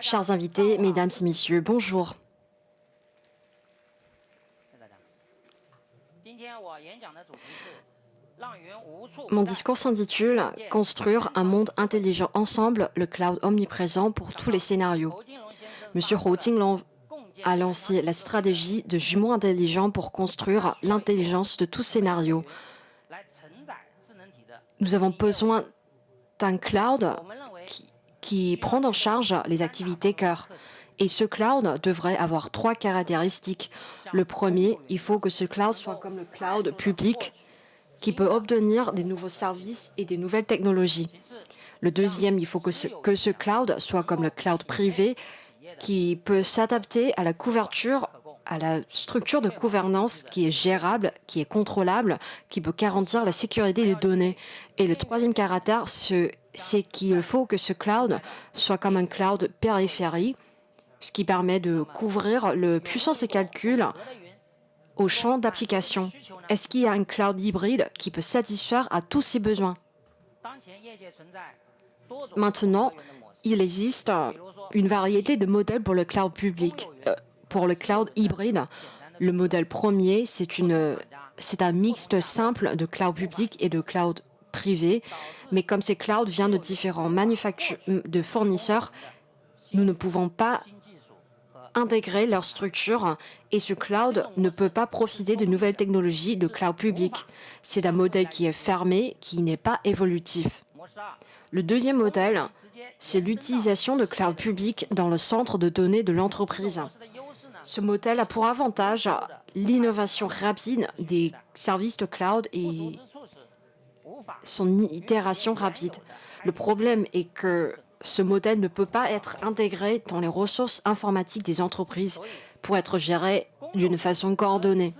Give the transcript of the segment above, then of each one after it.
Chers invités, mesdames et messieurs, bonjour. Mon discours s'intitule « Construire un monde intelligent ensemble, le cloud omniprésent pour tous les scénarios ». Monsieur Hou Jinglong a lancé la stratégie de jumeaux intelligents pour construire l'intelligence de tout scénario. Nous avons besoin d'un cloud qui prend en charge les activités cœur. Et ce cloud devrait avoir 3 caractéristiques. Le premier, il faut que ce cloud soit comme le cloud public qui peut obtenir des nouveaux services et des nouvelles technologies. Le deuxième, il faut que ce cloud soit comme le cloud privé qui peut s'adapter à la couverture, à la structure de gouvernance qui est gérable, qui est contrôlable, qui peut garantir la sécurité des données. Et le troisième caractère, c'est qu'il faut que ce cloud soit comme un cloud périphérie, ce qui permet de couvrir le puissance des calculs au champ d'application. Est-ce qu'il y a un cloud hybride qui peut satisfaire à tous ces besoins? Maintenant, il existe une variété de modèles pour le cloud public. Pour le cloud hybride, le modèle premier, c'est un mixte simple de cloud public et de cloud privé. Mais comme ces clouds viennent de différents de fournisseurs, nous ne pouvons pas intégrer leur structure et ce cloud ne peut pas profiter de nouvelles technologies de cloud public. C'est un modèle qui est fermé, qui n'est pas évolutif. Le deuxième modèle, c'est l'utilisation de cloud public dans le centre de données de l'entreprise. Ce modèle a pour avantage l'innovation rapide des services de cloud et son itération rapide. Le problème est que ce modèle ne peut pas être intégré dans les ressources informatiques des entreprises pour être géré d'une façon coordonnée.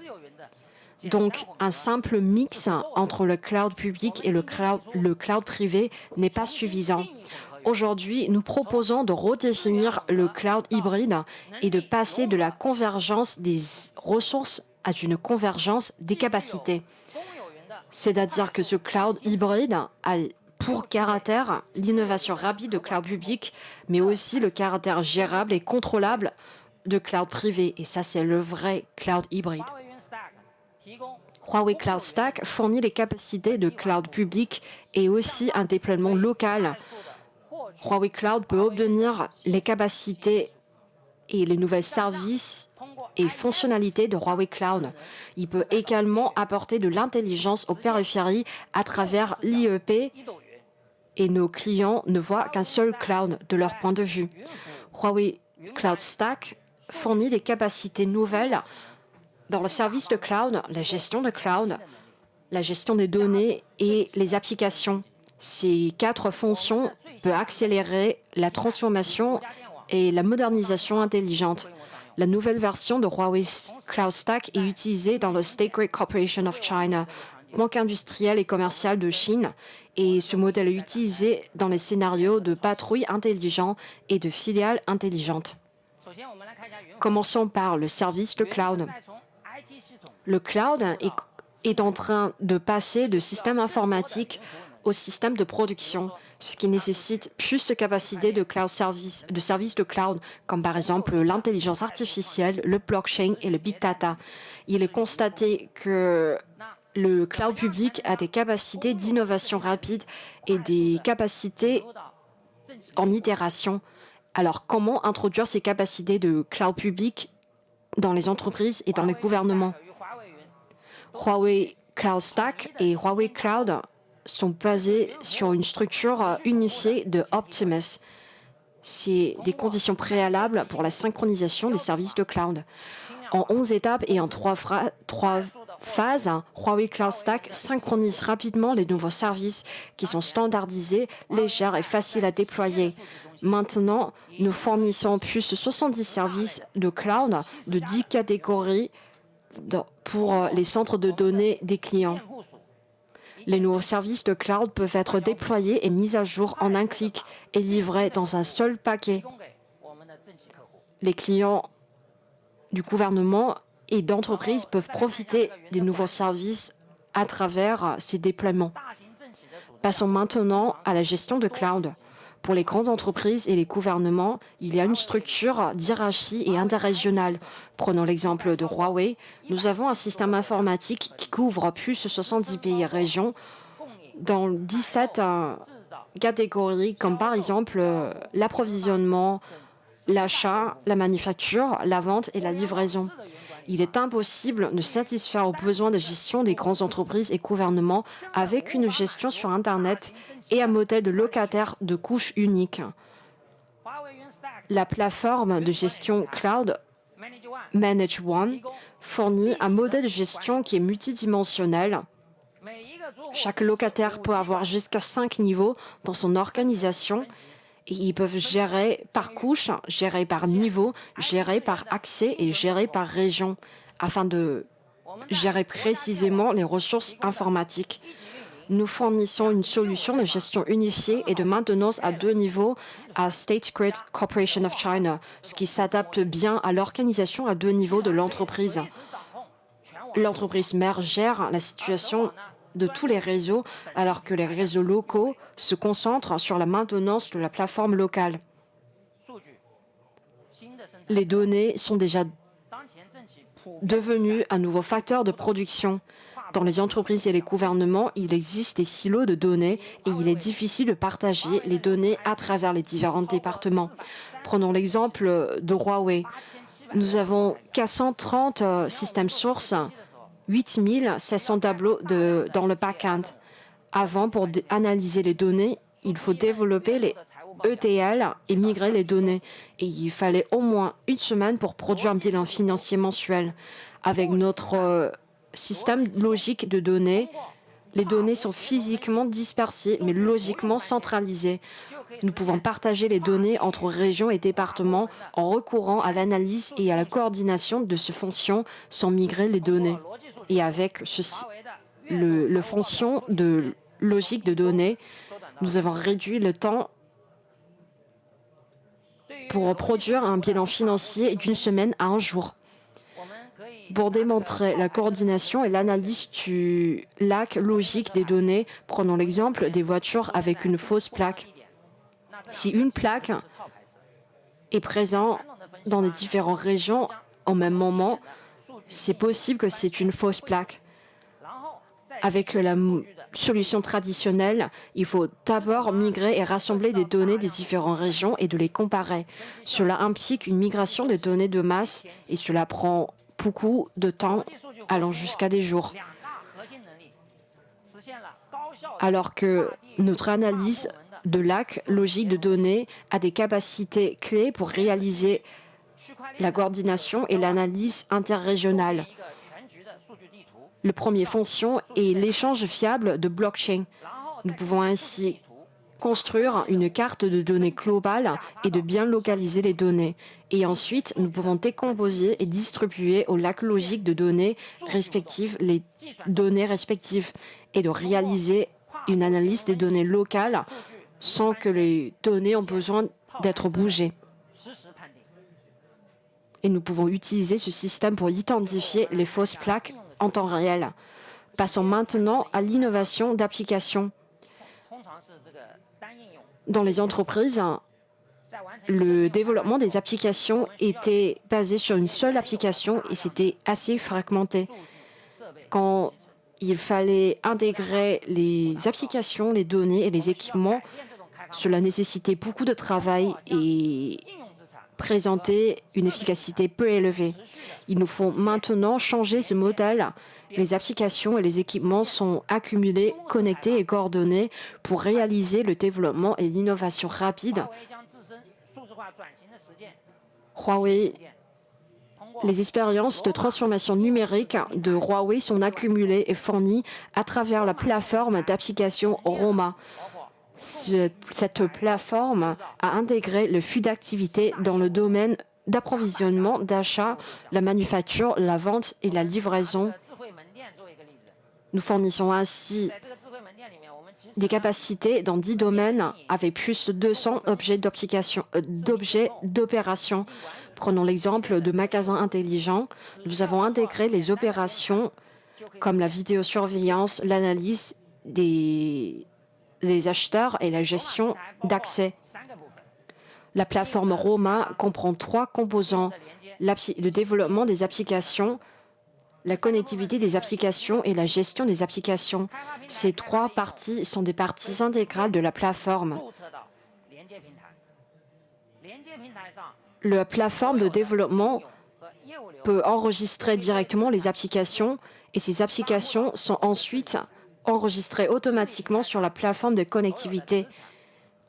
Donc, un simple mix entre le cloud public et le cloud privé n'est pas suffisant. Aujourd'hui, nous proposons de redéfinir le cloud hybride et de passer de la convergence des ressources à une convergence des capacités. C'est-à-dire que ce cloud hybride a pour caractère l'innovation rapide de cloud public, mais aussi le caractère gérable et contrôlable de cloud privé. Et ça, c'est le vrai cloud hybride. Huawei Cloud Stack fournit les capacités de cloud public et aussi un déploiement local. Huawei Cloud peut obtenir les capacités et les nouvelles services et fonctionnalités de Huawei Cloud. Il peut également apporter de l'intelligence aux périphéries à travers l'IEP et nos clients ne voient qu'un seul cloud de leur point de vue. Huawei Cloud Stack fournit des capacités nouvelles dans le service de cloud, la gestion de cloud, la gestion des données et les applications. Ces 4 fonctions peuvent accélérer la transformation et la modernisation intelligente. La nouvelle version de Huawei Cloud Stack est utilisée dans le State Grid Corporation of China, banque industrielle et commerciale de Chine, et ce modèle est utilisé dans les scénarios de patrouille intelligent et de filiales intelligentes. Commençons par le service de cloud. Le cloud est en train de passer de système informatique au système de production, ce qui nécessite plus de capacités de services de cloud, comme par exemple l'intelligence artificielle, le blockchain et le big data. Il est constaté que le cloud public a des capacités d'innovation rapide et des capacités en itération. Alors, comment introduire ces capacités de cloud public dans les entreprises et dans les gouvernements? Huawei Cloud Stack et Huawei Cloud sont basés sur une structure unifiée de Optimus. C'est des conditions préalables pour la synchronisation des services de cloud. En 11 étapes et en 3 phases, Huawei Cloud Stack synchronise rapidement les nouveaux services qui sont standardisés, légers et faciles à déployer. Maintenant, nous fournissons plus de 70 services de cloud de 10 catégories pour les centres de données des clients. Les nouveaux services de cloud peuvent être déployés et mis à jour en un clic et livrés dans un seul paquet. Les clients du gouvernement et d'entreprises peuvent profiter des nouveaux services à travers ces déploiements. Passons maintenant à la gestion de cloud. Pour les grandes entreprises et les gouvernements, il y a une structure d'hierarchie et interrégionale. Prenons l'exemple de Huawei. Nous avons un système informatique qui couvre plus de 70 pays et régions dans 17 catégories, comme par exemple l'approvisionnement, l'achat, la manufacture, la vente et la livraison. Il est impossible de satisfaire aux besoins de gestion des grandes entreprises et gouvernements avec une gestion sur Internet et un modèle de locataire de couche unique. La plateforme de gestion cloud Manage One fournit un modèle de gestion qui est multidimensionnel. Chaque locataire peut avoir jusqu'à 5 niveaux dans son organisation et ils peuvent gérer par couche, gérer par niveau, gérer par accès et gérer par région afin de gérer précisément les ressources informatiques. Nous fournissons une solution de gestion unifiée et de maintenance à 2 niveaux à State Grid Corporation of China, ce qui s'adapte bien à l'organisation à 2 niveaux de l'entreprise. L'entreprise mère gère la situation de tous les réseaux, alors que les réseaux locaux se concentrent sur la maintenance de la plateforme locale. Les données sont déjà devenues un nouveau facteur de production. Dans les entreprises et les gouvernements, il existe des silos de données et il est difficile de partager les données à travers les différents départements. Prenons l'exemple de Huawei. Nous avons 430 systèmes sources, 8700 tableaux dans le back-end. Avant, pour analyser les données, il faut développer les ETL et migrer les données. Et il fallait au moins 1 semaine pour produire un bilan financier mensuel. Avec notre système logique de données, les données sont physiquement dispersées, mais logiquement centralisées. Nous pouvons partager les données entre régions et départements en recourant à l'analyse et à la coordination de ces fonctions sans migrer les données. Et avec ceci, le fonction de logique de données, nous avons réduit le temps pour produire un bilan financier d'1 semaine à 1 jour. Pour démontrer la coordination et l'analyse du lac logique des données, prenons l'exemple des voitures avec une fausse plaque. Si une plaque est présente dans les différentes régions au même moment, c'est possible que c'est une fausse plaque. Avec la solution traditionnelle, il faut d'abord migrer et rassembler des données des différentes régions et de les comparer. Cela implique une migration des données de masse et cela prend beaucoup de temps, allant jusqu'à des jours. Alors que notre analyse de lac logique de données a des capacités clés pour réaliser la coordination et l'analyse interrégionale. La première fonction est l'échange fiable de blockchain. Nous pouvons ainsi construire une carte de données globale et de bien localiser les données. Et ensuite, nous pouvons décomposer et distribuer au lac logique de données respectives les données respectives et de réaliser une analyse des données locales sans que les données aient besoin d'être bougées. Et nous pouvons utiliser ce système pour identifier les fausses plaques en temps réel. Passons maintenant à l'innovation d'application. Dans les entreprises, le développement des applications était basé sur une seule application et c'était assez fragmenté. Quand il fallait intégrer les applications, les données et les équipements, cela nécessitait beaucoup de travail et présentait une efficacité peu élevée. Il nous faut maintenant changer ce modèle. Les applications et les équipements sont accumulés, connectés et coordonnés pour réaliser le développement et l'innovation rapide. Huawei, les expériences de transformation numérique de Huawei sont accumulées et fournies à travers la plateforme d'application Roma. Cette plateforme a intégré le flux d'activité dans le domaine d'approvisionnement, d'achat, la manufacture, la vente et la livraison. Nous fournissons ainsi des capacités dans 10 domaines avec plus de 200 objets d'opération. Prenons l'exemple de magasins intelligents. Nous avons intégré les opérations comme la vidéosurveillance, l'analyse des acheteurs et la gestion d'accès. La plateforme Roma comprend 3 composants: le développement des applications, la connectivité des applications et la gestion des applications. Ces 3 parties sont des parties intégrales de la plateforme. La plateforme de développement peut enregistrer directement les applications et ces applications sont ensuite enregistrées automatiquement sur la plateforme de connectivité.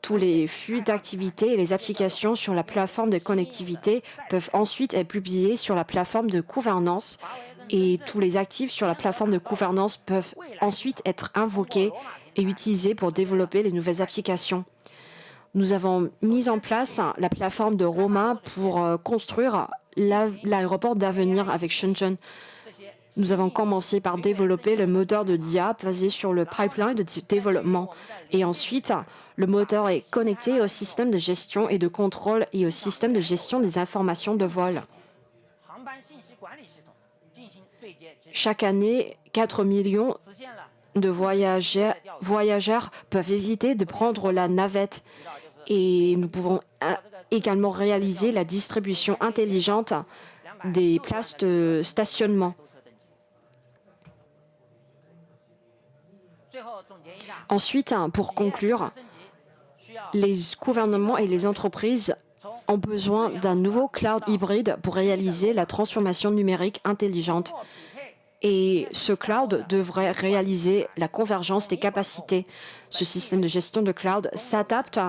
Tous les flux d'activités et les applications sur la plateforme de connectivité peuvent ensuite être publiés sur la plateforme de gouvernance et tous les actifs sur la plateforme de gouvernance peuvent ensuite être invoqués et utilisés pour développer les nouvelles applications. Nous avons mis en place la plateforme de Roma pour construire l'aéroport d'avenir avec Shenzhen. Nous avons commencé par développer le moteur de l'IA basé sur le pipeline de développement. Et ensuite, le moteur est connecté au système de gestion et de contrôle et au système de gestion des informations de vol. Chaque année, 4 millions de voyageurs peuvent éviter de prendre la navette. Et nous pouvons également réaliser la distribution intelligente des places de stationnement. Ensuite, pour conclure, les gouvernements et les entreprises ont besoin d'un nouveau cloud hybride pour réaliser la transformation numérique intelligente. Et ce cloud devrait réaliser la convergence des capacités. Ce système de gestion de cloud s'adapte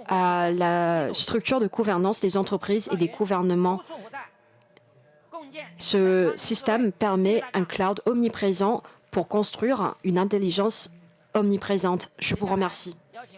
à la structure de gouvernance des entreprises et des gouvernements. Ce système permet un cloud omniprésent pour construire une intelligence omniprésente. Je vous remercie.